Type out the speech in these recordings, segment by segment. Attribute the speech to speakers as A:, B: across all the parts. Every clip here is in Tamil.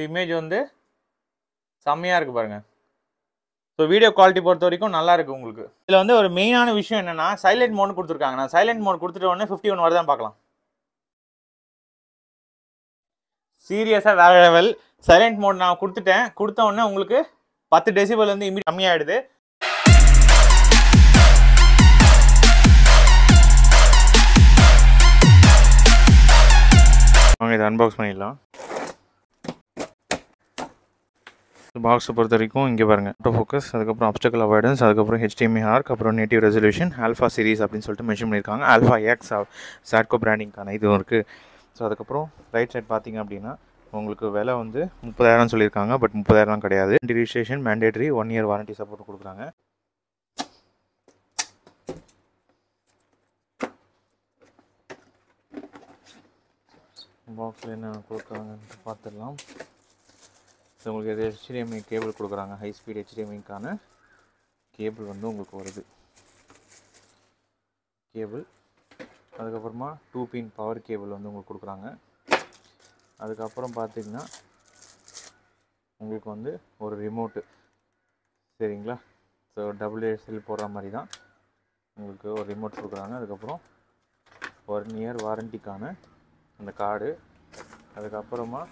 A: இமேஜ் வந்து செம்மையாக இருக்குது பாருங்கள். ஸோ வீடியோ குவாலிட்டி பொறுத்த வரைக்கும் நல்லா இருக்குது உங்களுக்கு. இதில் வந்து ஒரு மெயினான விஷயம் என்னென்னா சைலண்ட் மோட் கொடுத்துருக்காங்க. நான் சைலண்ட் மோட் கொடுத்துட்டு உடனே 51 வருதான் பார்க்கலாம். சீரியஸாக வேற லெவல். சைலண்ட் மோட் நான் கொடுத்த உடனே உங்களுக்கு 10 டெசிபல் வந்து இமீடியட் கம்மியாகிடுது. வாங்க இதை அன்பாக்ஸ் பண்ணிடலாம். பாக்ஸை பொறுத்த வரைக்கும் இங்கே பாருங்கள், ஆட்டோ ஃபோக்கஸ், அதுக்கப்புறம் அப்டக்கல் அவாய்டன்ஸ், அதுக்கப்புறம் HDMI ஆர்க், அப்புறம் நேட்டிவ் ரெசல்யூஷன், ஆல்ஃபா சீரிஸ் அப்படின்னு சொல்லிட்டு மென்ஷன் பண்ணியிருக்காங்க. ஆல்ஃபா எக்ஸ் சாட்கோ பிராண்டிங்கான இதுவும் இருக்குது. ஸோ அதுக்கப்புறம் ரைட் சைட் பார்த்தீங்க அப்படின்னா உங்களுக்கு விலை வந்து 30,000 சொல்லியிருக்காங்க. பட் 30,000 கிடையாது. Registration mandatory 1 year warranty support கொடுக்குறாங்க. பாக்ஸில் என்ன கொடுக்குறாங்கன்னு பார்த்துடலாம். ஸோ உங்களுக்கு இது HDMI கேபிள் கொடுக்குறாங்க. ஹை ஸ்பீட் HDMIக்கான கேபிள் வந்து உங்களுக்கு வருது கேபிள். அதுக்கப்புறமா 2 பின் பவர் கேபிள் வந்து உங்களுக்கு கொடுக்குறாங்க. அதுக்கப்புறம் பார்த்திங்கன்னா உங்களுக்கு வந்து ஒரு ரிமோட்டு, சரிங்களா. ஸோ WSL போடுற மாதிரி தான் உங்களுக்கு ஒரு ரிமோட் கொடுக்குறாங்க. அதுக்கப்புறம் 1 இயர் வாரண்டிக்கான அந்த கார்டு. அதுக்கப்புறமா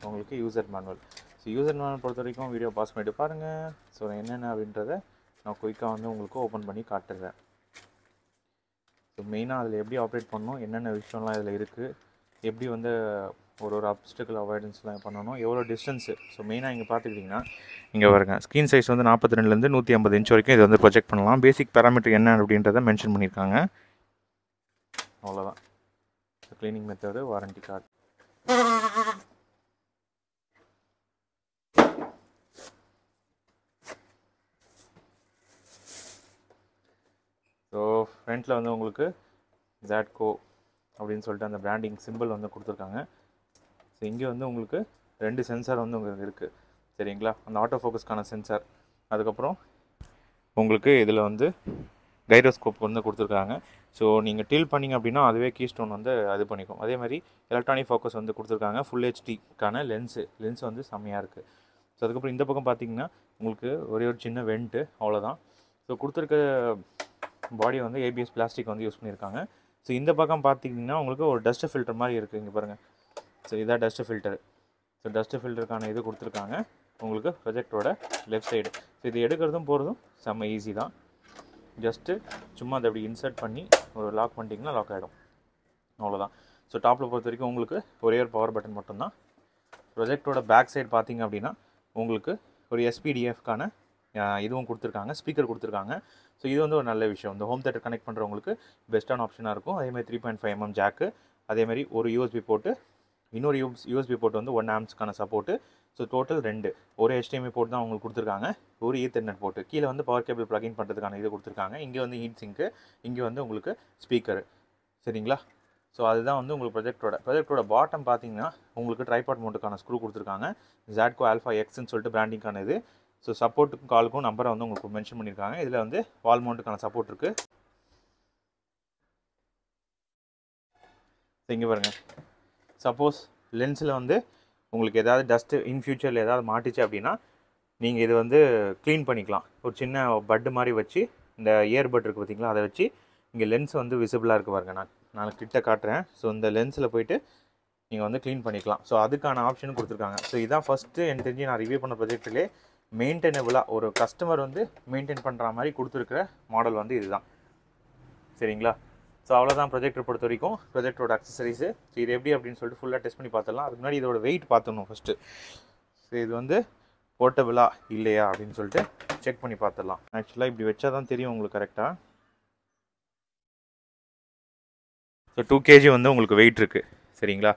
A: உங்களுக்கு user manual. So user manual பொறுத்த வரைக்கும் வீடியோ பாஸ் பண்ணிட்டு பாருங்கள். ஸோ என்னென்ன அப்படின்றத நான் குயிக்காக வந்து உங்களுக்கு ஓப்பன் பண்ணி காட்டுறேன். ஸோ மெயினாக அதில் எப்படி ஆப்ரேட் பண்ணணும், என்னென்ன விஷயம்லாம் இதில் இருக்குது, எப்படி வந்து ஒரு அப்ஸ்டக்கிள் அவாய்டன்ஸ்லாம் பண்ணணும், எவ்வளோ டிஸ்டன்ஸு. ஸோ மெயினாக இங்கே பார்த்துக்கிட்டிங்கன்னா இங்கே வருங்க ஸ்க்ரீன் சைஸ் வந்து 42லேருந்து 150 இன்ச் வரைக்கும் இது வந்து ப்ரொஜெக்ட் பண்ணலாம். பேசிக் பேராமீட்டர் என்ன அப்படின்றத மென்ஷன் பண்ணியிருக்காங்க. அவ்வளோதான். Cleaning method, warranty card. So ஃப்ரண்ட்டில் வந்து உங்களுக்கு சாட்கோ அப்படின்னு சொல்லிட்டு அந்த பிராண்டிங் சிம்பிள் வந்து கொடுத்துருக்காங்க. ஸோ இங்கே வந்து உங்களுக்கு 2 சென்சார் வந்து உங்களுக்கு இருக்குது, சரிங்களா. அந்த ஆட்டோ ஃபோக்கஸ்க்கான சென்சார். அதுக்கப்புறம் உங்களுக்கு இதில் வந்து கைரோஸ்கோப் வந்து கொடுத்துருக்காங்க. ஸோ நீங்கள் டீல் பண்ணிங்க அப்படின்னா அதுவே கீஸ்டோன் வந்து அது பண்ணிக்கும். அதே மாதிரி எலக்ட்ரானிக் ஃபோக்கஸ் வந்து கொடுத்துருக்காங்க. ஃபுல் HDக்கான லென்ஸ் வந்து செம்மையாக இருக்குது. ஸோ அதுக்கப்புறம் இந்த பக்கம் பார்த்தீங்கன்னா உங்களுக்கு ஒரே ஒரு சின்ன வெண்ட்டு, அவ்வளோதான். ஸோ கொடுத்துருக்க பாடி வந்து ABS பிளாஸ்டிக் வந்து யூஸ் பண்ணியிருக்காங்க. ஸோ இந்த பக்கம் பார்த்தீங்கன்னா உங்களுக்கு ஒரு டஸ்ட் ஃபில்டர் மாதிரி இருக்குது. இங்கே பாருங்கள். ஸோ இதான் டஸ்ட் ஃபில்டர். ஸோ டஸ்ட் ஃபில்டருக்கான இது கொடுத்துருக்காங்க உங்களுக்கு ப்ரொஜெக்டரோட லெஃப்ட் சைடு. ஸோ இது எடுக்கிறதும் போகிறதும் செம்ம ஈஸி தான். ஜஸ்ட்டு சும்மா அதை அப்படி இன்சர்ட் பண்ணி ஒரு லாக் பண்ணிட்டீங்கன்னா லாக் ஆகிடும், அவ்வளோதான். ஸோ டாப்பில் பொறுத்த வரைக்கும் உங்களுக்கு ஒரே ஒரு பவர் பட்டன் மட்டும்தான். ப்ரொஜெக்டரோட பேக் சைடு பார்த்தீங்க அப்படின்னா உங்களுக்கு ஒரு SPDFக்கான இதுவும் கொடுத்துருக்காங்க, ஸ்பீக்கர் கொடுத்துருக்காங்க. ஸோ இது வந்து ஒரு நல்ல விஷயம். இந்த ஹோம் தேட்டர் கனெக்ட் பண்ணுறவங்களுக்கு பெஸ்ட்டான ஆப்ஷனாக இருக்கும். அதேமாதிரி 3.5mm ஜாக்கு, அதேமாதிரி ஒரு USB போர்ட்டு, இன்னொரு USB போர்ட் வந்து 1 ஆம்ப்ஸ்க்கான சப்போர்ட்டு. ஸோ டோட்டல் 2, ஒரு HDMI போர்ட் தான் உங்களுக்கு கொடுத்துருக்காங்க, ஒரு ஈத்தர்நெட் போர்ட்டு. கீழே வந்து பவர் கேபிள் ப்ளகின் பண்ணுறதுக்கான இது கொடுத்துருக்காங்க. இங்கே வந்து ஹீட் சிங்க்கு, இங்கே வந்து உங்களுக்கு ஸ்பீக்கரு, சரிங்களா. ஸோ அதுதான் வந்து உங்களுக்கு ப்ரொஜெக்டரோட பாட்டம் பார்த்தீங்கன்னா உங்களுக்கு ட்ரைபாட் மவுண்ட்டுக்கான ஸ்க்ரூ கொடுத்துருக்காங்க. சாட்கோ ஆல்ஃபா எக்ஸ்ன்னு சொல்லிட்டு பிராண்டிங்கான இது. ஸோ சப்போர்ட்டுக்கும் காலுக்கும் நம்பரை வந்து உங்களுக்கு மென்ஷன் பண்ணியிருக்காங்க. இதில் வந்து வால் மவுண்ட்டுக்கான சப்போர்ட் இருக்குது. இங்கே பாருங்கள், சப்போஸ் லென்ஸில் வந்து உங்களுக்கு ஏதாவது டஸ்ட்டு இன் ஃபியூச்சரில் ஏதாவது மாட்டிச்சு அப்படின்னா நீங்கள் இது வந்து க்ளீன் பண்ணிக்கலாம். ஒரு சின்ன பட்டு மாதிரி வச்சு, இந்த இயர்பட் இருக்குது பார்த்தீங்களா, அதை வச்சு இங்கே லென்ஸ் வந்து விசிபிளாக இருக்குது பாருங்கள். நான் கிட்ட காட்டுறேன். ஸோ இந்த லென்ஸில் போய்ட்டு நீங்கள் வந்து க்ளீன் பண்ணிக்கலாம். ஸோ அதுக்கான ஆப்ஷனும் கொடுத்துருக்காங்க. ஸோ இதான் ஃபஸ்ட்டு எனக்கு தெரிஞ்சு நான் ரிவ்யூ பண்ண ப்ரொஜெக்ட்லேயே மெயின்டெனபிளாக ஒரு கஸ்டமர் வந்து மெயின்டைன் பண்ணுற மாதிரி கொடுத்துருக்கிற மாடல் வந்து இதுதான், சரிங்களா. ஸோ அவ்வளோதான் ப்ரொஜெக்டர் பொறுத்த வரைக்கும், ப்ரொஜெக்டரோட அக்சசரிஸு. ஸோ இது எப்படி அப்படின்னு சொல்லிட்டு ஃபுல்லாக டெஸ்ட் பண்ணி பார்த்துடலாம். அதுக்கு முன்னாடி இதோட வெயிட் பார்த்துடணும் ஃபஸ்ட்டு. ஸோ இது வந்து போர்ட்டபிளா இல்லையா அப்படின்னு சொல்லிட்டு செக் பண்ணி பார்த்துடலாம். ஆக்சுவலாக இப்படி வச்சா தான் தெரியும் உங்களுக்கு கரெக்டாக. ஸோ 2 kg வந்து உங்களுக்கு வெயிட் இருக்குது, சரிங்களா.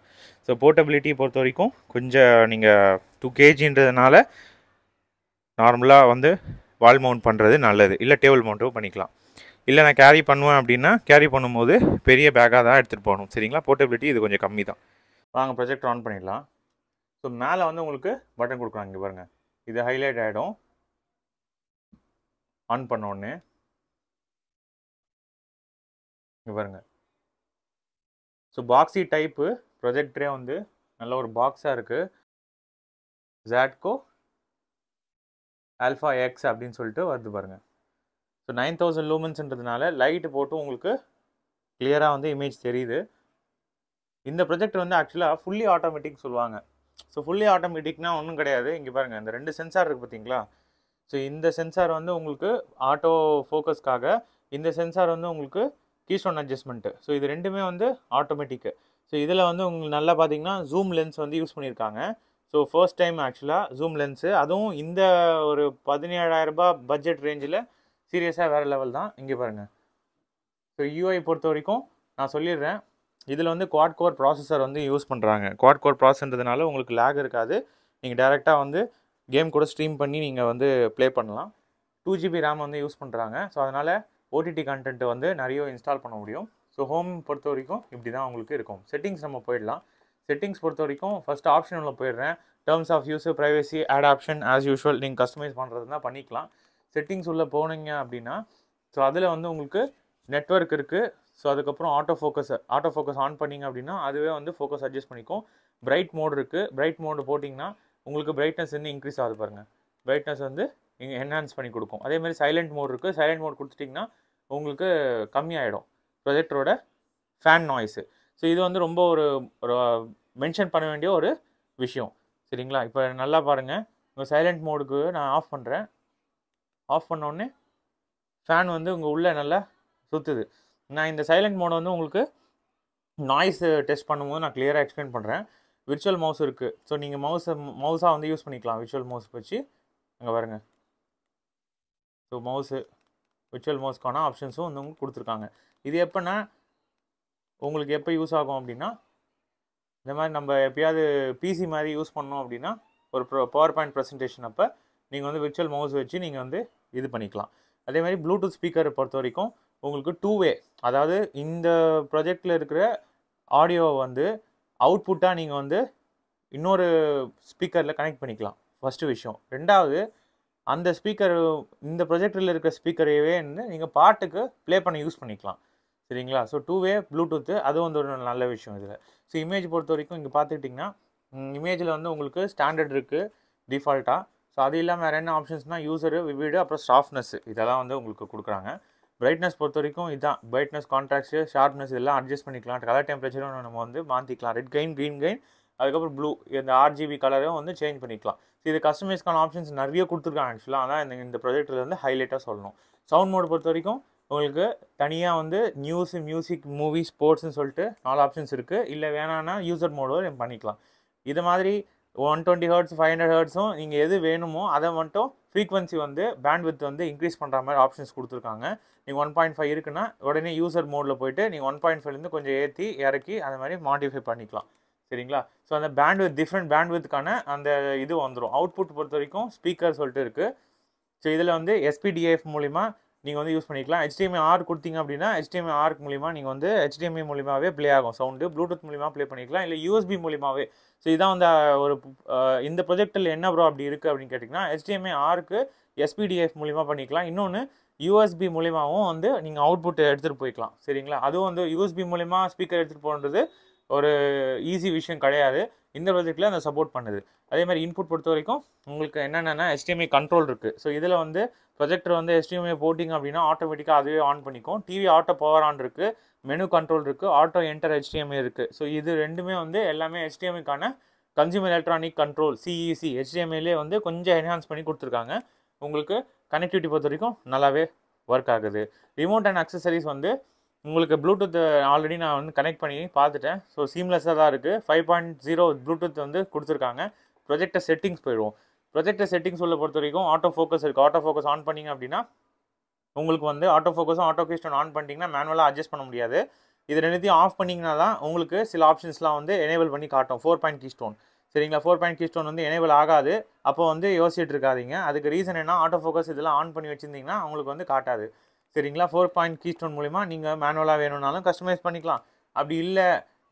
A: ஸோ போர்ட்டபிலிட்டி பொறுத்த வரைக்கும் கொஞ்சம் நீங்கள் 2 kgன்றதுனால நார்மலாக வந்து வால் மவுண்ட் பண்ணுறது நல்லது, இல்லை டேபிள் மவுண்ட்டும் பண்ணிக்கலாம். இல்லை நான் கேரி பண்ணுவேன் அப்படின்னா கேரி பண்ணும்போது பெரிய பேக்காக தான் எடுத்துகிட்டு போகணும், சரிங்களா. போர்ட்டபிலிட்டி இது கொஞ்சம் கம்மி தான். வாங்க ப்ரொஜெக்டர் ஆன் பண்ணிடலாம். ஸோ மேலே வந்து உங்களுக்கு பட்டன் கொடுக்குறாங்க, இங்கே பாருங்கள். இது ஹைலைட் ஆகிடும் ஆன் பண்ண உடனே. இங்கே பாருங்கள். ஸோ பாக்ஸி டைப்பு ப்ரொஜெக்டரே வந்து நல்ல ஒரு பாக்ஸாக இருக்குது. ZCO Alpha X அப்படின்னு சொல்லிட்டு வருது பாருங்கள். ஸோ 9000 லூமன்ஸ்ன்றதுனால லைட்டு போட்டு உங்களுக்கு கிளியராக வந்து இமேஜ் தெரியுது. இந்த ப்ரொஜெக்ட் வந்து ஆக்சுவலாக ஃபுல்லி ஆட்டோமேட்டிக் சொல்லுவாங்க. ஸோ ஃபுல்லி ஆட்டோமேட்டிக்னா ஒன்றும் கிடையாது. இங்கே பாருங்கள், இந்த 2 சென்சார் இருக்குது பார்த்தீங்களா? ஸோ இந்த சென்சார் வந்து உங்களுக்கு ஆட்டோ ஃபோக்கஸ்க்காக, இந்த சென்சார் வந்து உங்களுக்கு கீஸ்டோன் அட்ஜஸ்ட்மெண்ட்டு. ஸோ இது ரெண்டுமே வந்து ஆட்டோமேட்டிக்கு. ஸோ இதில் வந்து உங்களுக்கு நல்லா பார்த்தீங்கன்னா ஜூம் லென்ஸ் வந்து யூஸ் பண்ணியிருக்காங்க. ஸோ ஃபர்ஸ்ட் டைம் ஆக்சுவலாக ஜூம் லென்ஸு, அதுவும் இந்த ஒரு 17,000 பட்ஜெட் ரேஞ்சில் சீரியஸாக வேறு லெவல் தான். இங்கே பாருங்கள். ஸோ யூஐ பொறுத்த வரைக்கும் நான் சொல்லிடுறேன், இதில் வந்து குவாட் கோர் ப்ராசஸர் வந்து யூஸ் பண்ணுறாங்க. குவாட் கோர் ப்ராசஸ்ன்றதுனால உங்களுக்கு லேக் இருக்காது. நீங்கள் டேரெக்டாக வந்து கேம் கூட ஸ்ட்ரீம் பண்ணி நீங்கள் வந்து ப்ளே பண்ணலாம். 2GB ரேம் வந்து யூஸ் பண்ணுறாங்க. ஸோ அதனால் ஓடிடி கண்டென்ட் வந்து நிறைய இன்ஸ்டால் பண்ண முடியும். ஸோ ஹோம் பொறுத்த வரைக்கும் இப்படி தான் உங்களுக்கு இருக்கும். செட்டிங்ஸ் நம்ம போயிடலாம். செட்டிங்ஸ் பொறுத்த வரைக்கும் ஃபஸ்ட்டு ஆப்ஷனில் போயிடுறேன். Terms of use, privacy, ad option as usual நீங்கள் கஸ்டமைஸ் பண்ணுறதுனா பண்ணிக்கலாம். செட்டிங்ஸ் உள்ளே போனீங்க அப்படின்னா, ஸோ அதில் வந்து உங்களுக்கு நெட்வொர்க் இருக்குது. ஸோ அதுக்கப்புறம் ஆட்டோ ஃபோக்கஸ் ஆன் பண்ணிங்க அப்படின்னா அதுவே வந்து ஃபோக்கஸ் அட்ஜஸ்ட் பண்ணிக்கும். பிரைட் மோட் இருக்குது. பிரைட் மோடு போட்டிங்கன்னா உங்களுக்கு பிரைட்னஸ் வந்து இன்க்ரீஸ் ஆகுது பாருங்கள். பிரைட்னஸ் வந்து இங்கே என்ஹான்ஸ் பண்ணி கொடுக்கும். அதேமாதிரி சைலண்ட் மோட் இருக்குது. சைலண்ட் மோட் கொடுத்துட்டிங்கன்னா உங்களுக்கு கம்மியாகிடும் ப்ரொஜெக்டரோட ஃபேன் நாய்ஸு. ஸோ இது வந்து ரொம்ப ஒரு மென்ஷன் பண்ண வேண்டிய ஒரு விஷயம். சரிங்களா? இப்போ நல்லா பாருங்கள், உங்கள் சைலண்ட் மோடுக்கு நான் ஆஃப் பண்ணுறேன். ஆஃப் பண்ணோடனே ஃபேன் வந்து உங்கள் உள்ளே நல்லா சுற்றுது. நான் இந்த சைலண்ட் மோடை வந்து உங்களுக்கு நாய்ஸ் டெஸ்ட் பண்ணும்போது நான் கிளியராக எக்ஸ்பிளைன் பண்ணுறேன். விர்ச்சுவல் மவுஸ் இருக்குது. ஸோ நீங்கள் மவுஸாக வந்து யூஸ் பண்ணிக்கலாம். விர்ச்சுவல் மவுஸ் வச்சு அங்கே பாருங்கள். ஸோ விர்ச்சுவல் மவுஸ்க்கான ஆப்ஷன்ஸும் வந்து உங்களுக்கு கொடுத்துருக்காங்க. இது எப்போனா உங்களுக்கு எப்போ யூஸ் ஆகும் அப்படின்னா, இந்த மாதிரி நம்ம எப்பயாவது பிசி மாதிரி யூஸ் பண்ணோம் அப்படின்னா, ஒரு பவர் பாயிண்ட் ப்ரெசன்டேஷன் அப்போ நீங்கள் வந்து விர்ச்சுவல் மவுஸ் வச்சு நீங்கள் வந்து இது பண்ணிக்கலாம். அதே மாதிரி ப்ளூடூத் ஸ்பீக்கரை பொறுத்த வரைக்கும் உங்களுக்கு 2-வே, அதாவது இந்த ப்ராஜெக்டில் இருக்கிற ஆடியோவை வந்து அவுட்புட்டாக நீங்கள் வந்து இன்னொரு ஸ்பீக்கரில் கனெக்ட் பண்ணிக்கலாம். ஃபஸ்ட்டு விஷயம். ரெண்டாவது, அந்த ஸ்பீக்கர் இந்த ப்ரொஜெக்டரில் இருக்கிற ஸ்பீக்கரையே வந்து நீங்கள் பாட்டுக்கு ப்ளே பண்ண யூஸ் பண்ணிக்கலாம். சரிங்களா? ஸோ 2-வே ப்ளூடூத்து, அது வந்து ஒரு நல்ல விஷயம் இதில். ஸோ இமேஜ் பொறுத்த வரைக்கும் இங்கே பார்த்துக்கிட்டிங்கன்னா, இமேஜில் வந்து உங்களுக்கு ஸ்டாண்டர்ட் இருக்குது டிஃபால்ட்டாக. ஸோ அது இல்லாமல் வேறு என்ன ஆப்ஷன்ஸ்னால் யூசரு, விவிடு, அப்புறம் சாஃப்ட்னஸ்ஸு, இதெல்லாம் வந்து உங்களுக்கு கொடுக்குறாங்க. பிரைட்னஸ் பொறுத்த வரைக்கும் இதுதான். பிரைட்னஸ், கான்ட்ராஸ்ட்டு, ஷார்ப்னஸ் இதெல்லாம் அட்ஜஸ்ட் பண்ணிக்கலாம். கலர் டெம்பரேச்சரும் நம்ம வந்து மாற்றிக்கலாம். ரெட் கெயின், க்ரீன் கெயின், அதுக்கப்புறம் ப்ளூ, இந்த RGB கலரும் வந்து சேஞ்ச் பண்ணிக்கலாம். ஸோ இது கஸ்டமைஸ்க்கான ஆப்ஷன்ஸ் நிறைய கொடுத்துருக்காங்க ஆக்சுவலாக. ஆனால் இந்த ப்ராஜெக்டில் வந்து ஹைலைட்டாக சொல்லணும். சவுண்ட் மோடு பொறுத்த வரைக்கும் உங்களுக்கு தனியாக வந்து நியூஸு, மியூசிக், மூவி, ஸ்போர்ட்ஸ்னு சொல்லிட்டு 4 ஆப்ஷன்ஸ் இருக்குது. இல்லை வேணான்னா யூசர் மோடும் பண்ணிக்கலாம். இது மாதிரி 120 Hz, 500 Hzம் நீங்கள் எது வேணுமோ அதை மட்டும் ஃப்ரீக்வன்சி வந்து பேண்ட்வித் வந்து இன்க்ரீஸ் பண்ணுற மாதிரி ஆப்ஷன்ஸ் கொடுத்துருக்காங்க. நீங்கள் 1.5 இருக்குன்னா உடனே யூசர் மோடில் போய்ட்டு நீங்கள் 1.5லேருந்து கொஞ்சம் ஏற்றி இறக்கி அந்த மாதிரி மாடிஃபை பண்ணிக்கலாம். சரிங்களா? ஸோ அந்த பேண்ட்வித், டிஃப்ரெண்ட் பேண்ட்வித்துக்கான அந்த இது வந்துடும். அவுட்புட் பொறுத்த வரைக்கும் ஸ்பீக்கர் சொல்லிட்டு இருக்குது. ஸோ இதில் வந்து SPDIF மூலிமா நீங்கள் வந்து யூஸ் பண்ணிக்கலாம். HDMI-R கொடுத்தீங்க அப்படின்னா HDMI-R மூலிமா நீங்கள் வந்து HDMI மூலிமாவே ப்ளே ஆகும் சவுண்டு. ப்ளூடூத் மூலிமா ப்ளே பண்ணிக்கலாம், இல்லை USB மூலிமாவே. ஸோ இதான் வந்து ஒரு இந்த ப்ரொஜெக்டில் என்ன ப்ரோ அப்படி இருக்குது அப்படின்னு கேட்டிங்கன்னா, HDMI-Rக்கு SPDIF மூலிமா பண்ணிக்கலாம். இன்னொன்று USB மூலிமாவும் வந்து நீங்கள் அவுட்புட் எடுத்துகிட்டு போய்க்கலாம். சரிங்களா? அதுவும் வந்து USB மூலிமா ஸ்பீக்கர் எடுத்துகிட்டு போகிறது ஒரு ஈஸி விஷயம் கிடையாது. இந்த ப்ராஜெக்டில் அந்த சப்போர்ட் பண்ணுது. அதே மாதிரி இன்புட் பொறுத்த வரைக்கும் உங்களுக்கு என்னென்னா HDMI கண்ட்ரோல் இருக்குது. ஸோ இதில் வந்து ப்ரொஜெக்டர் வந்து HDMI போட்டிங்க அப்படின்னா ஆட்டோமேட்டிக்காக அதுவே ஆன் பண்ணிக்கும். டிவி ஆட்டோ பவர் ஆன் இருக்குது, மெனு கண்ட்ரோல் இருக்குது, ஆட்டோ என்டர் HDMI இருக்குது. ஸோ இது ரெண்டுமே வந்து எல்லாமே HDMIக்கான கன்சியூமர் எலக்ட்ரானிக் கண்ட்ரோல் CEC HDMIலே வந்து கொஞ்சம் என்ஹான்ஸ் பண்ணி கொடுத்துருக்காங்க. உங்களுக்கு கனெக்டிவிட்டி பொறுத்த வரைக்கும் நல்லாவே ஒர்க் ஆகுது. ரிமோட் அண்ட் அக்சசரிஸ் வந்து உங்களுக்கு ப்ளூடூத் ஆல்ரெடி நான் வந்து கனெக்ட் பண்ணி பார்த்துட்டேன். ஸோ சீம்லெஸ்ஸாக தான் இருக்குது. 5.0 ப்ளூடூத் வந்து கொடுத்துருக்காங்க. ப்ரொஜெக்டர் செட்டிங்ஸ் போயிடுவோம். ப்ரொஜெக்டர் செட்டிங்ஸ் உள்ள பொறுத்த வரைக்கும் ஆட்டோ ஃபோக்கஸ் இருக்குது. ஆட்டோ ஃபோக்கஸ் ஆன் பண்ணிங்க அப்படின்னா உங்களுக்கு வந்து ஆட்டோ ஃபோக்கஸும் ஆட்டோ கீஸ்டோன் ஆன் பண்ணிட்டீங்கன்னா மேனுவலாக அட்ஜஸ்ட் பண்ண முடியாது. இது ரெண்டுத்தையும் ஆஃப் பண்ணிங்கன்னா தான் உங்களுக்கு சில ஆப்ஷன்ஸ்லாம் வந்து எனேபிள் பண்ணி காட்டும். 4 பாயிண்ட் கீஸ்டோன். சரிங்களா? 4 பாயிண்ட் கீஸ்டோன் வந்து எனேபிள் ஆகாது. அப்போ வந்து யோசிச்சுட்டு இருக்காதீங்க. அதுக்கு ரீசன் என்ன, ஆட்டோ ஃபோக்கஸ் இதெல்லாம் ஆன் பண்ணி வச்சுருந்தீங்கன்னா உங்களுக்கு வந்து காட்டாது. சரிங்களா? 4 பாயிண்ட் கீஸ்டோன் மூலிமா நீங்கள் மேனுவலாக வேணும்னாலும் கஸ்டமைஸ் பண்ணிக்கலாம். அப்படி இல்லை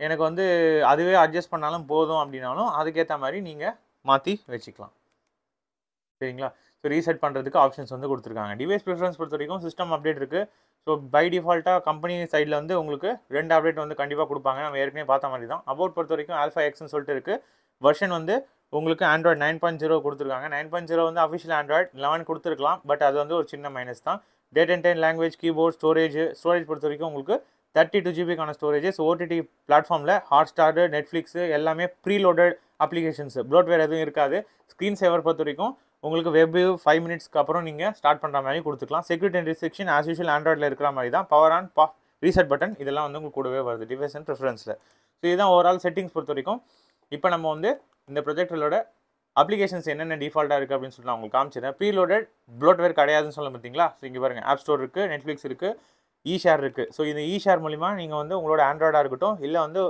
A: எனக்கு வந்து அதுவே அட்ஜஸ்ட் பண்ணாலும் போதும் அப்படின்னாலும் அதுக்கேற்ற மாதிரி நீங்கள் மாற்றி வச்சுக்கலாம். சரிங்களா? ஸோ ரீசெட் பண்ணுறதுக்கு ஆப்ஷன்ஸ் வந்து கொடுத்துருக்காங்க. டிவைஸ் ப்ரிஃபரன்ஸ் பொறுத்த வரைக்கும் சிஸ்டம் அப்டேட் இருக்குது. ஸோ பை டிஃபால்ட்டாக கம்பெனி சைடில் வந்து உங்களுக்கு 2 அப்டேட் வந்து கண்டிப்பாக கொடுப்பாங்க. நம்ம ஏற்கனவே பார்த்த மாதிரி தான். அபவுட் பொறுத்த வரைக்கும் Alpha Xன்னு சொல்லிட்டு இருக்குது. வெர்ஷன் வந்து உங்களுக்கு ஆண்ட்ராய்ட் 9.0 கொடுத்துருக்காங்க. 9.0 வந்து அஃபிஷியல் ஆண்ட்ராய்ட் 11 கொடுத்துருக்கலாம், பட் அது வந்து ஒரு சின்ன மைனஸ் தான். Date and time language, keyboard, storage பொறுத்த வரைக்கும் உங்களுக்கு 32 ஜிபிக்கான ஸ்டோரேஜஸ். ஓடிடி பிளாட்ஃபார்மில் ஹாட்ஸ்டார், நெட்ஃப்ளிக்ஸு எல்லாமே ப்ரீலோடட் அப்ளிகேஷன்ஸ், ப்ளோட்வேர் எதுவும் இருக்காது. ஸ்க்ரீன் சேவர் பொறுத்த வரைக்கும் உங்களுக்கு வெப் 5 மினிட்ஸ்க்கு அப்புறம் நீங்கள் ஸ்டார்ட் பண்ணுற மாதிரி கொடுத்துக்கலாம். Security and restriction as usual ஆண்ட்ராய்டில் இருக்கிற மாதிரி தான். பவர் ஆன், ரீசெட் பட்டன் இதெல்லாம் வந்து உங்களுக்கு கூடவே வருது டிவைஸ் அண்ட் ப்ரிஃபரன்ஸில். ஸோ இதுதான் ஓவரால் செட்டிங்ஸ் பொறுத்த வரைக்கும். இப்போ நம்ம வந்து இந்த ப்ரொஜெக்டரோட அப்ளிகேஷன்ஸ் என்னென்ன டிஃபால்ட்டாக இருக்குது அப்படின்னு சொல்லி நான் உங்களுக்கு காமிச்சிடுறேன். ப்ரீலோடட் ப்ளோட்வேர் கிடையாதுன்னு சொல்ல பார்த்தீங்களா? ஸோ இங்கே பாருங்கள், ஆப் ஸ்டோர் இருக்குது, நெட்ஃப்ளிக்ஸ் இருக்குது, ஷேர் இருக்குது. ஸோ இந்த ஷேர் மூலிமா நீங்கள் வந்து உங்களோட ஆண்ட்ராய்டாக இருக்கட்டும் இல்லை வந்து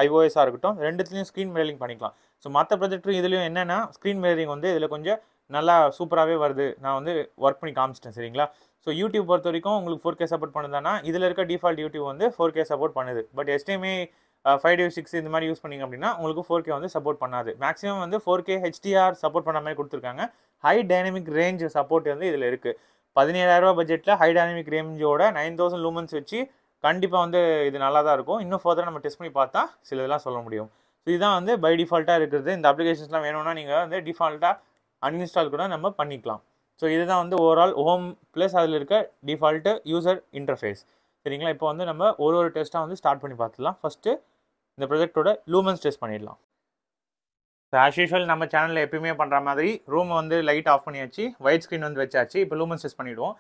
A: iOS இருக்கட்டும் ரெண்டுத்துலேயும் ஸ்க்ரீன் மிரரிங் பண்ணிக்கலாம். ஸோ மற்ற ப்ரொஜெக்டர் இதுலேயும் என்னென்னா ஸ்க்ரீன் மிரரிங் வந்து இதில் கொஞ்சம் நல்லா சூப்பராகவே வருது. நான் வந்து ஒர்க் பண்ணி காமிச்சிட்டேன் சரிங்களா? ஸோ யூடியூப் பொறுத்த வரைக்கும் உங்களுக்கு 4K சப்போர்ட் பண்ணுதானா? இதில் இருக்க டிஃபால்ட் யூடியூப் வந்து 4K சப்போர்ட் பண்ணுது. பட் HDMI 5.6 இந்த மாதிரி யூஸ் பண்ணிங்க அப்படின்னா உங்களுக்கு 4K வந்து சப்போர்ட் பண்ணாது. மேக்ஸிமம் வந்து 4K HDR சப்போர்ட் பண்ண மாதிரி கொடுத்துருக்காங்க. ஹை டைனமிக் ரேஞ்ச் சப்போர்ட் வந்து இதில் இருக்குது. 17,000 பட்ஜெட்டில் ஹை டைனமிக் ரேஞ்சோட 9000 லூமன்ஸ் வச்சு கண்டிப்பாக வந்து இது நல்லா தான் இருக்கும். இன்னும் ஃபர்தராக நம்ம டெஸ்ட் பண்ணி பார்த்தா சில இதெல்லாம் சொல்ல முடியும். ஸோ இதுதான் வந்து பை டிஃபால்ட்டாக இருக்கிறது. இந்த அப்ளிகேஷன்ஸ்லாம் வேணும்னா நீங்கள் வந்து டிஃபால்ட்டாக அன்இன்ஸ்டால் கூட நம்ம பண்ணிக்கலாம். ஸோ இதுதான் வந்து ஓவரால் ஹோம் ப்ளஸ் அதில் இருக்க டிஃபால்ட்டு யூசர் இன்டர்ஃபேஸ் சரிங்களா? இப்போ வந்து நம்ம ஒரு டெஸ்ட்டாக வந்து ஸ்டார்ட் பண்ணி பார்த்துக்கலாம். ஃபஸ்ட்டு இந்த ப்ரொஜெக்டோட லூமன்ஸ் டெஸ்ட் பண்ணிடலாம். ஸோ ஆஸ் யூஷுவல் நம்ம சேனலில் எப்பயுமே பண்ணுற மாதிரி ரூம் வந்து லைட் ஆஃப் பண்ணியாச்சு, ஒயிட் ஸ்க்ரீன் வந்து வச்சாச்சு. இப்போ லூமன்ஸ் டெஸ்ட் பண்ணிவிடுவோம்.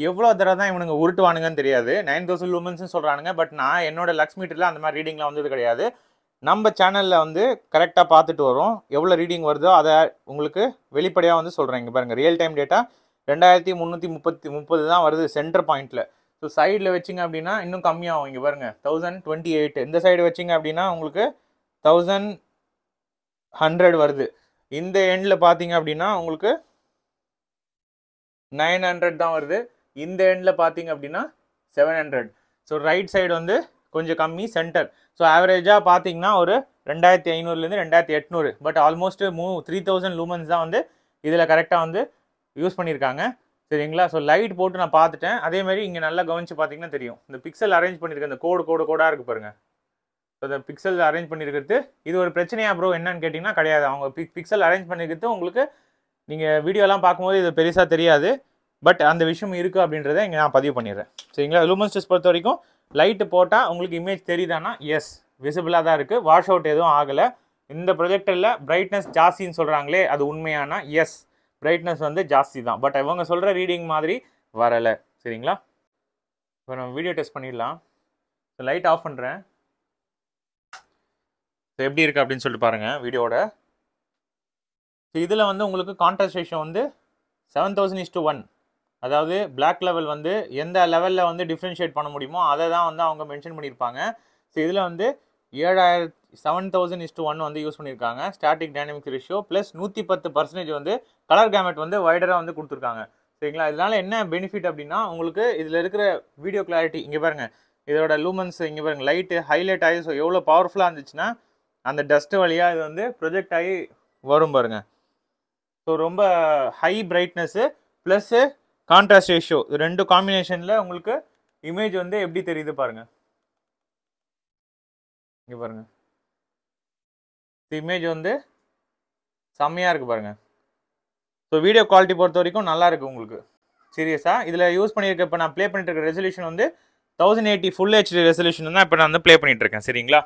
A: எவ்வளோ தடவை தான் இவனுங்க உருட்டுவானுங்கன்னு தெரியாது. 9000 லூமன்ஸ்னு சொல்கிறானுங்க. பட் நான் என்னோட லக்ஸ் மீட்டரில் அந்த மாதிரி ரீடிங்லாம் வந்தது கிடையாது. நம்ம சேனலில் வந்து கரெக்டாக பார்த்துட்டு வரோம். எவ்வளோ ரீடிங் வருதோ அதை உங்களுக்கு வெளிப்படையாக வந்து சொல்கிறேன். இங்கே பாருங்கள், ரியல் டைம் டேட்டா 2330 தான் வருது சென்டர் பாயிண்ட்டில். ஸோ சைடில் வச்சிங்க அப்படின்னா இன்னும் கம்மியாகும். இங்கே பாருங்கள் 1028. இந்த சைடு வச்சிங்க அப்படின்னா உங்களுக்கு 1100 வருது. இந்த எண்டில் பார்த்தீங்க அப்படின்னா உங்களுக்கு 900 தான் வருது. இந்த எண்டில் பார்த்தீங்க அப்படின்னா 700. ஸோ ரைட் சைடு வந்து கொஞ்சம் கம்மி, சென்டர். ஸோ ஆவரேஜாக பார்த்தீங்கன்னா ஒரு 2500லேருந்து 2800. பட் ஆல்மோஸ்ட் 3000 லூமன்ஸ் தான் வந்து இதில் கரெக்டாக வந்து யூஸ் பண்ணியிருக்காங்க சரிங்களா? ஸோ லைட் போட்டு நான் பார்த்துட்டேன். அதேமாதிரி இங்கே நல்லா கவனித்து பார்த்தீங்கன்னா தெரியும், இந்த பிக்சல் அரேஞ்ச் பண்ணியிருக்க இந்த கோடாக இருக்குது பாருங்கள். ஸோ இந்த பிக்சல் அரேஞ்ச் பண்ணியிருக்கிறது இது ஒரு பிரச்சனையா ப்ரோ என்னன்னு கேட்டிங்கன்னா கிடையாது. அவங்க பிக்சல் அரேஞ்ச் பண்ணியிருக்கிறது உங்களுக்கு நீங்கள் வீடியோலாம் பார்க்கும்போது இது பெருசாக தெரியாது. பட் அந்த விஷயம் இருக்குது அப்படின்றத இங்கே நான் பதிவு பண்ணிடுறேன் சரிங்களா? லூமன்ஸ் டெஸ்ட் பொறுத்த வரைக்கும் லைட்டு போட்டால் உங்களுக்கு இமேஜ் தெரியுதானா? எஸ், விசிபிளாக தான் இருக்குது. வாஷ் அவுட் எதுவும் ஆகலை. இந்த ப்ரொஜெக்டரில் பிரைட்னஸ் ஜாஸ்தின்னு சொல்கிறாங்களே, அது உண்மையானா? எஸ், பிரைட்னஸ் வந்து ஜாஸ்தி தான். பட் அவங்க சொல்கிற ரீடிங் மாதிரி வரலை சரிங்களா? இப்போ நம்ம வீடியோ டெஸ்ட் பண்ணிடலாம். ஸோ லைட் ஆஃப் பண்ணுறேன். ஸோ எப்படி இருக்குது அப்படின்னு சொல்லிட்டு பாருங்கள் வீடியோட. ஸோ இதில் வந்து உங்களுக்கு கான்ட்ராஸ்ட் ரேஷியோ வந்து 7000:1. அதாவது பிளாக் லெவல் வந்து எந்த லெவலில் வந்து டிஃப்ரென்ஷியேட் பண்ண முடியுமோ அதை தான் வந்து அவங்க மென்ஷன் பண்ணியிருப்பாங்க. ஸோ இதில் வந்து 7000:1 வந்து யூஸ் பண்ணியிருக்காங்க. ஸ்டாட்டிக் டைனமிக் ரேஷியோ ப்ளஸ் 110% வந்து கலர் கேமெட் வந்து வைடராக வந்து கொடுத்துருக்காங்க சரிங்களா? இதனால் என்ன பெனிஃபிட் அப்படின்னா உங்களுக்கு இதில் இருக்கிற வீடியோ கிளாரிட்டி இங்கே பாருங்கள், இதோட லூமன்ஸ் இங்கே பாருங்கள், லைட்டு ஹைலைட் ஆகி ஸோ எவ்வளோ பவர்ஃபுல்லாக இருந்துச்சுன்னா அந்த டஸ்ட்டு வழியாக இது வந்து ப்ரொஜெக்ட் ஆகி வரும் பாருங்கள். ஸோ ரொம்ப high brightness plus contrast ratio ரெண்டு காம்பினேஷனில் உங்களுக்கு இமேஜ் வந்து எப்படி தெரியுது பாருங்கள். இங்கே பாருங்கள், இமேஜ் வந்து செம்மையாக இருக்குது பாருங்கள். ஸோ வீடியோ குவாலிட்டி பொறுத்த வரைக்கும் நல்லா இருக்குது உங்களுக்கு சீரியஸாக. இதில் யூஸ் பண்ணியிருக்க இப்போ நான் ப்ளே பண்ணிட்டு இருக்க ரெசல்யூஷன் வந்து 1080 ஃபுல் HD ரெசல்யூஷன் தான் இப்போ நான் வந்து ப்ளே பண்ணிட்டு இருக்கேன் சரிங்களா?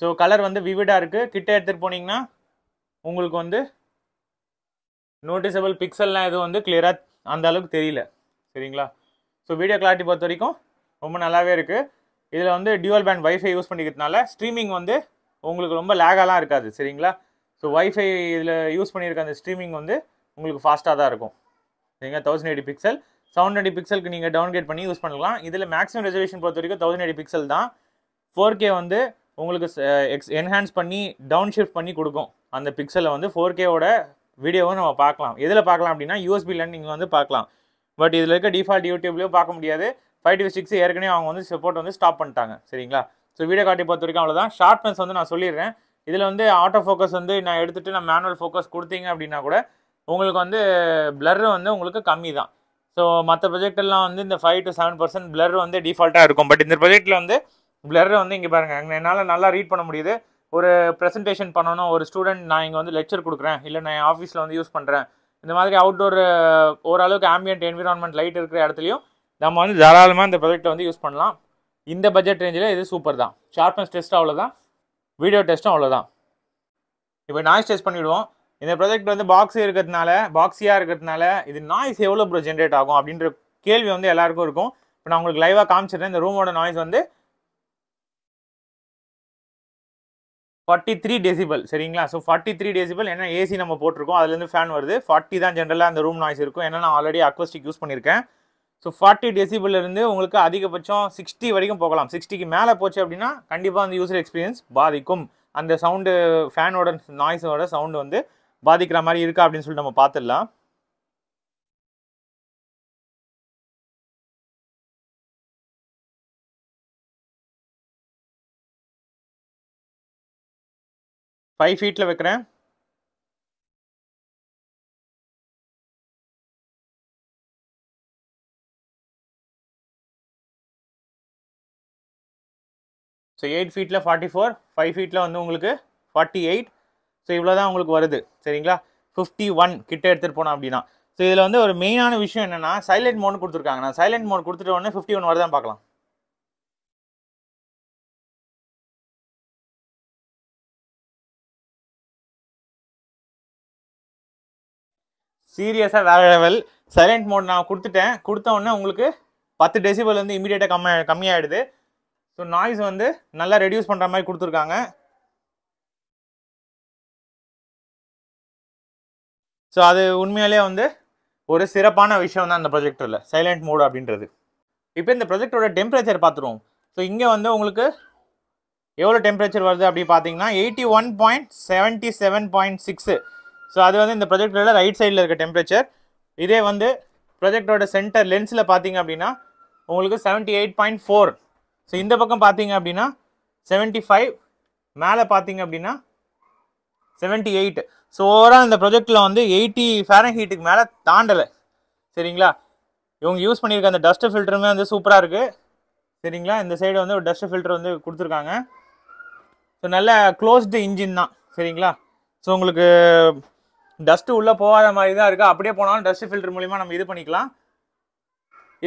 A: ஸோ கலர் வந்து விவிடாக இருக்குது. கிட்ட எடுத்துகிட்டு போனீங்கன்னா உங்களுக்கு வந்து நோட்டிசபிள் பிக்சல்லாம் எதுவும் வந்து கிளியராக அந்த அளவுக்கு தெரியல சரிங்களா? ஸோ வீடியோ கிளாரிட்டி பொறுத்த வரைக்கும் ரொம்ப நல்லாவே இருக்குது. இதில் வந்து டியூவல் பேண்ட் வைஃபை யூஸ் பண்ணிக்கிறதுனால ஸ்ட்ரீமிங் வந்து உங்களுக்கு ரொம்ப லேகாலாம் இருக்காது சரிங்களா? ஸோ வைஃபை இதில் யூஸ் பண்ணியிருக்க அந்த ஸ்ட்ரீமிங் வந்து உங்களுக்கு ஃபாஸ்ட்டாக தான் இருக்கும் சரிங்களா? 1080 பிக்சல் 720 பிக்சலுக்கு நீங்கள் டவுன்கிரேட் பண்ணி யூஸ் பண்ணலாம். இதில் மேக்ஸிமம் ரெசல்யூஷன் பொறுத்த வரைக்கும் 1080 பிக்சல் தான். 4K வந்து உங்களுக்கு என்ஹான்ஸ் பண்ணி டவுன் ஷிஃப்ட் பண்ணி கொடுக்கும். அந்த பிக்சலை வந்து 4Kவோட வீடியோவை நம்ம பார்க்கலாம். எதில் பார்க்கலாம் அப்படின்னா யூஎஸ்பியில் நீங்கள் வந்து பார்க்கலாம். பட் இதில் இருக்க டிஃபால்ட் யூடியூப்லேயும் பார்க்க முடியாது. 5:6 ஏற்கனவே அவங்க வந்து சப்போர்ட் வந்து ஸ்டாப் பண்ணிட்டாங்க சரிங்களா? ஸோ வீடியோ காட்டி பொறுத்த வரைக்கும் அவ்வளோதான். ஷார்ப்னஸ் வந்து நான் சொல்லிடுறேன். இதில் வந்து ஆட்டோ ஃபோக்கஸ் வந்து நான் எடுத்துகிட்டு நான் மேனுவல் ஃபோக்கஸ் கொடுத்தீங்க அப்படின்னா கூட உங்களுக்கு வந்து பிளர் வந்து உங்களுக்கு கம்மி தான். ஸோ மற்ற ப்ரொஜெக்டெல்லாம் வந்து இந்த 5 to 7% பிளர் வந்து டிஃபால்ட்டாக இருக்கும். பட் இந்த ப்ரொஜெக்டில் வந்து பிளர் வந்து இங்கே பாருங்கள், என்னால் நல்லா ரீட் பண்ண முடியுது. ஒரு ப்ரெசன்டேஷன் பண்ணணும், ஒரு ஸ்டூடெண்ட் நான் இங்கே வந்து லெக்சர் கொடுக்குறேன், இல்லை நான் என் ஆஃபீஸில் வந்து யூஸ் பண்ணுறேன், இந்த மாதிரி அவுட்டோர் ஓரளவுக்கு ஆம்பியன்ட் என்விரான்மெண்ட் லைட் இருக்கிற இடத்துலையும் நம்ம வந்து தாராளமாக இந்த ப்ராஜெக்டை வந்து யூஸ் பண்ணலாம். இந்த பட்ஜெட் ரேஞ்சில் இது சூப்பர் தான். ஷார்ப்னஸ் டெஸ்ட்டும் அவ்வளோதான், வீடியோ டெஸ்ட்டும் அவ்வளோதான். இப்போ நாய்ஸ் டெஸ்ட் பண்ணிவிடுவோம். இந்த ப்ராஜெக்ட் வந்து பாக்ஸியாக இருக்கிறதுனால இது நாய்ஸ் எவ்வளோ ப்ரோ ஜென்ரேட் ஆகும் அப்படின்ற கேள்வி வந்து எல்லாருக்கும் இருக்கும். இப்போ நான் உங்களுக்கு லைவாக காமிச்சிடுறேன். இந்த ரூமோட நாய்ஸ் வந்து 43 டெசிபல், சரிங்களா? ஸோ 43 டெசிபல், ஏன்னா ஏசி நம்ம போட்டிருக்கோம், அதுலேருந்து ஃபேன் வருது. 40 தான் ஜென்ரலாக அந்த ரூம் நாய்ஸ் இருக்கும், ஏன்னா நான் ஆல்ரெடி அக்வஸ்டிக் யூஸ் பண்ணியிருக்கேன். ஸோ 40 டெசிபல் இருந்து உங்களுக்கு அதிகபட்சம் 60 வரைக்கும் போகலாம். 60க்கு மேலே போச்சு அப்படின்னா கண்டிப்பாக அந்த யூசர் எக்ஸ்பீரியன்ஸ் பாதிக்கும். அந்த சவுண்டு ஃபேனோட நாய்ஸோட சவுண்டு வந்து பாதிக்கிற மாதிரி இருக்கா அப்படின்னு சொல்லிட்டு நம்ம பார்த்துடலாம். ஃபைவ் ஃபீட்டில் வைக்கிறேன். ஸோ 8 ஃபீட்டில் 44, 5 ஃபீட்டில் வந்து உங்களுக்கு 48. ஸோ இவ்வளோ தான் உங்களுக்கு வருது, சரிங்களா? 51 கிட்ட எடுத்துகிட்டு போனோம் அப்படின்னா. ஸோ இதில் வந்து ஒரு மெயினான விஷயம் என்னென்னா சைலண்ட் மோட் கொடுத்துருக்காங்க. நான் சைலண்ட் மோட் கொடுத்துட்டு உடனே 51 வருதான் பார்க்கலாம். சீரியஸாக வேற லெவல். சைலண்ட் மோட் நான் கொடுத்த உடனே உங்களுக்கு 10 டெசிபல் வந்து இமீடியட்டாக கம்மியாகிடுது. ஸோ நாய்ஸ் வந்து நல்லா ரெடியூஸ் பண்ணுற மாதிரி கொடுத்துருக்காங்க. ஸோ அது உண்மையிலே வந்து ஒரு சிறப்பான விஷயம் தான் இந்த ப்ரொஜெக்டரில் சைலண்ட் மோட் அப்படின்றது. இப்போ இந்த ப்ரொஜெக்டரோட டெம்பரேச்சர் பார்த்துருவோம். ஸோ இங்கே வந்து உங்களுக்கு எவ்வளோ டெம்பரேச்சர் வருது அப்படி பார்த்தீங்கன்னா 81.77.6. ஸோ அது வந்து இந்த ப்ரொஜெக்டரோட ரைட் சைடில் இருக்க டெம்பரேச்சர். இதே வந்து ப்ரொஜெக்டரோட சென்டர் லென்ஸில் பார்த்தீங்க அப்படின்னா உங்களுக்கு 78.4. ஸோ இந்த பக்கம் பார்த்தீங்க அப்படின்னா 75, மேலே பார்த்தீங்க அப்படின்னா 78. ஸோ ஓவரால் இந்த ப்ரொஜெக்டில் வந்து 80 ஃபாரன்ஹீட்டுக்கு மேலே தாண்டலை, சரிங்களா? இவங்க யூஸ் பண்ணியிருக்க அந்த டஸ்ட் ஃபில்டருமே வந்து சூப்பராக இருக்குது, சரிங்களா? இந்த சைடு வந்து ஒரு டஸ்ட் ஃபில்டர் வந்து கொடுத்துருக்காங்க. ஸோ நல்ல க்ளோஸ்டு இன்ஜின் தான், சரிங்களா? ஸோ உங்களுக்கு டஸ்ட்டு உள்ளே போகாத மாதிரி தான் இருக்குது. அப்படியே போனாலும் டஸ்ட் ஃபில்டர் மூலிமா நம்ம இது பண்ணிக்கலாம்.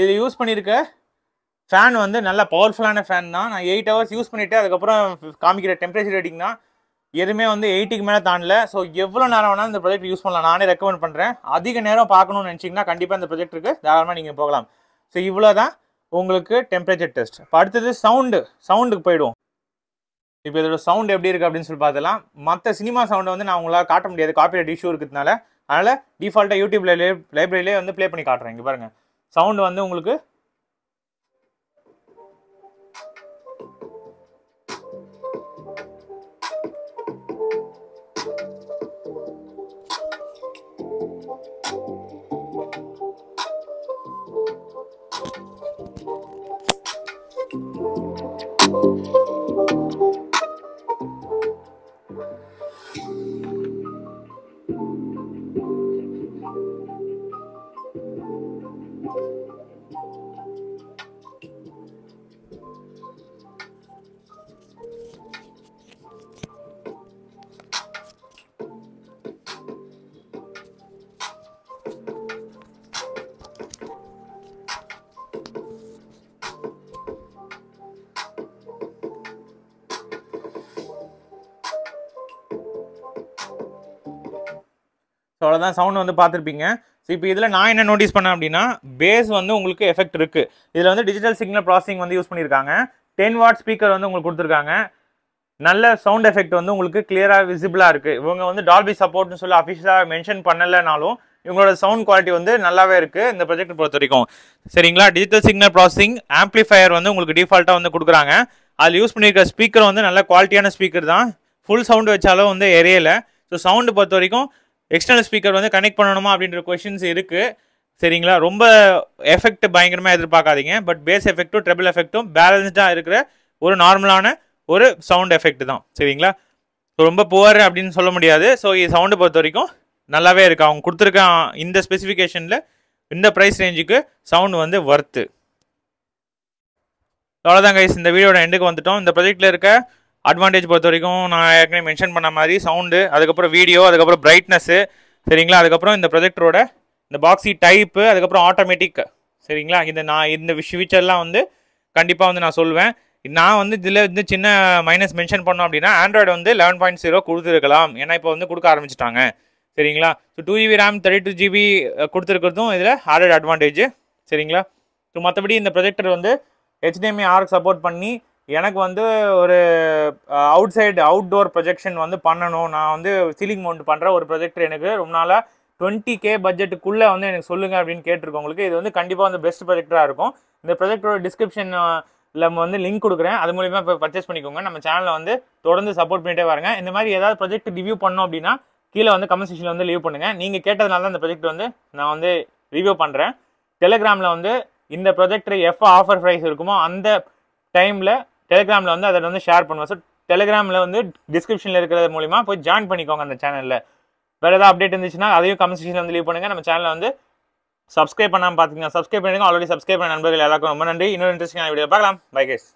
A: இது யூஸ் பண்ணியிருக்க ஃபேன் வந்து நல்ல பவர்ஃபுல்லான ஃபேன் தான். நான் 8 ஹவர்ஸ் யூஸ் பண்ணிவிட்டு அதுக்கப்புறம் காமிக்கிற டெம்பரேச்சர் ரேட்டிங் தான் எதுவுமே வந்து 80க்கு மேலே தாண்டல. ஸோ எவ்வளோ நேரம் வேணாலும் இந்த ப்ராஜெக்ட் யூஸ் பண்ணலாம். நானே ரெக்கமெண்ட் பண்ணுறேன். அதிக நேரம் பார்க்கணும்னு நினச்சிங்கன்னா கண்டிப்பாக இந்த ப்ராஜெக்ட்டுக்கு தாராளமாக நீங்கள் போகலாம். ஸோ இவ்வளோ தான் உங்களுக்கு டெம்பரேச்சர் டெஸ்ட். இப்போ அடுத்தது சவுண்டுக்கு போயிடுவோம். இப்போ இதோட சவுண்ட் எப்படி இருக்குது அப்படின்னு சொல்லி பார்த்தலாம். மற்ற சினிமா சவுண்டை வந்து நான் உங்களால் காட்ட முடியாது, காப்பிரைட் இஷ்யூ இருக்கிறதுனால. அதனால் டிஃபால்ட்டாக யூடியூப் லைப்ரரியிலே வந்து ப்ளே பண்ணி காட்டுறேன். இங்கே பாருங்கள், சவுண்டு வந்து உங்களுக்கு ஸோ அவ்வளோதான் சவுண்ட் வந்து பார்த்துருப்பீங்க. ஸோ இப்போ இதில் நான் என்ன நோட்டீஸ் பண்ணேன் அப்படின்னா பேஸ் வந்து உங்களுக்கு எஃபெக்ட் இருக்குது. இதில் வந்து டிஜிட்டல் சிக்னல் ப்ராசஸிங் வந்து யூஸ் பண்ணியிருக்காங்க. 10 வாட் ஸ்பீக்கர் வந்து உங்களுக்கு கொடுத்துருக்காங்க. நல்ல சவுண்ட் எஃபெக்ட் வந்து உங்களுக்கு கிளியராக விசிபிளாக இருக்குது. இவங்க வந்து டால்பி சப்போர்ட்னு சொல்லி அஃபிஷியலாக மென்ஷன் பண்ணலைனாலும் இவங்களோட சவுண்ட் குவாலிட்டி வந்து நல்லாவே இருக்குது இந்த ப்ராஜெக்ட் பொறுத்த வரைக்கும், சரிங்களா? டிஜிட்டல் சிக்னல் ப்ராசஸிங் ஆம்ப்ளிஃபயர் வந்து உங்களுக்கு டிஃபால்ட்டாக வந்து கொடுக்குறாங்க. அதில் யூஸ் பண்ணியிருக்க ஸ்பீக்கர் வந்து நல்ல குவாலிட்டியான ஸ்பீக்கர் தான். ஃபுல் சவுண்டு வச்சாலும் வந்து எரியலை. ஸோ சவுண்டு பொறுத்த வரைக்கும் எக்ஸ்டர்னல் ஸ்பீக்கர் வந்து கனெக்ட் பண்ணணுமா அப்படின்ற கொஷின்ஸ் இருக்குது, சரிங்களா? ரொம்ப எஃபெக்ட் பயங்கரமாக எதிர்பார்க்காதீங்க. பட் பேஸ் எஃபெக்ட்டும் ட்ரெபிள் எஃபெக்ட்டும் பேலன்ஸ்டாக இருக்கிற ஒரு நார்மலான ஒரு சவுண்ட் எஃபெக்ட் தான், சரிங்களா? ஸோ ரொம்ப புவர் அப்படின்னு சொல்ல முடியாது. ஸோ இது சவுண்டு பொறுத்த வரைக்கும் நல்லாவே இருக்குது. அவங்க கொடுத்துருக்க இந்த ஸ்பெசிஃபிகேஷனில் இந்த ப்ரைஸ் ரேஞ்சுக்கு சவுண்ட் வந்து ஒர்த்து. அவ்வளோதான் கைஸ், இந்த வீடியோட எண்டுக்கு வந்துட்டோம். இந்த ப்ராஜெக்டில் இருக்க அட்வான்டேஜ் பொறுத்த வரைக்கும் நான் ஏற்கனவே மென்ஷன் பண்ண மாதிரி சவுண்டு, அதுக்கப்புறம் வீடியோ, அதுக்கப்புறம் பிரைட்னஸ்ஸு, சரிங்களா. அதுக்கப்புறம் இந்த ப்ரொஜெக்டரோட இந்த பாக்ஸி டைப்பு, அதுக்கப்புறம் ஆட்டோமேட்டிக், சரிங்களா. இந்த ஃபீச்சர்லாம் வந்து கண்டிப்பாக வந்து நான் சொல்வேன். நான் வந்து இதில் வந்து சின்ன மைனஸ் மென்ஷன் பண்ணோம் அப்படின்னா ஆண்ட்ராய்டு வந்து 11.0 கொடுத்துருக்கலாம், ஏன்னா இப்போ வந்து கொடுக்க ஆரம்பிச்சிட்டாங்க, சரிங்களா. ஸோ 2GB RAM 32GB கொடுத்துருக்கிறதும் இதில் ஆடட் அட்வான்டேஜ், சரிங்களா. ஸோ மற்றபடி இந்த ப்ரொஜெக்டர் வந்து HDMI ஆர்க்கு சப்போர்ட் பண்ணி எனக்கு வந்து ஒரு அவுட்டோர் ப்ரொஜெக்ஷன் வந்து பண்ணணும், நான் வந்து சீலிங் மவுண்ட் பண்ணுற ஒரு ப்ரொஜெக்டர் எனக்கு ரொம்ப நாளாக 20K பட்ஜெட்டுக்குள்ளே வந்து எனக்கு சொல்லுங்கள் அப்படின்னு கேட்டிருக்கவங்களுக்கு இது வந்து கண்டிப்பாக வந்து பெஸ்ட் ப்ரொஜெக்டராக இருக்கும். இந்த ப்ரொஜெக்டரோட டிஸ்கிரிப்ஷனில் வந்து லிங்க் கொடுக்குறேன், அது மூலிமா இப்போ பர்ச்சேஸ் பண்ணிக்கோங்க. நம்ம சேனலில் வந்து தொடர்ந்து சப்போர்ட் பண்ணிட்டே வாருங்க. இந்த மாதிரி ஏதாவது ப்ரொஜெக்ட் ரிவ்யூ பண்ணோம் அப்படின்னா கீழே வந்து கமெண்ட் செக்ஷனில் வந்து லீவ் பண்ணுங்கள். நீங்கள் கேட்டதுனால தான் இந்த ப்ரொஜெக்ட் வந்து நான் வந்து ரிவ்யூ பண்ணுறேன். டெலிகிராமில் வந்து இந்த ப்ரொஜெக்டர் எப்போ ஆஃபர் ப்ரைஸ் இருக்குமோ அந்த டைமில் டெலிகிராமில் வந்து அதை வந்து ஷேர் பண்ணுவேன். ஸோ டெலிகிராமில் வந்து டிஸ்கிரிப்ஷனில் இருக்கிறது மூலிமா போய் ஜாயின் பண்ணிக்கோங்க அந்த சேனலில். வேறு ஏதாவது அப்டேட் இருந்துச்சுன்னா அதையும் கமெண்ட் செக்ஷனில் வந்து லீவ் பண்ணுங்கள். நம்ம சேனலில் வந்து சப்ஸ்கிரைப் பண்ணாமல் பார்த்துக்கங்க, சப்ஸ்கிரைப் பண்ணிடுங்க. ஆல்ரெடி சப்ஸ்கிரைப் பண்ண நண்பர்கள் எல்லாருக்கும் ரொம்ப நன்றி. இன்னொரு இன்ட்ரெஸ்டிங்கான வீடியோ பார்க்கலாம். Bye guys.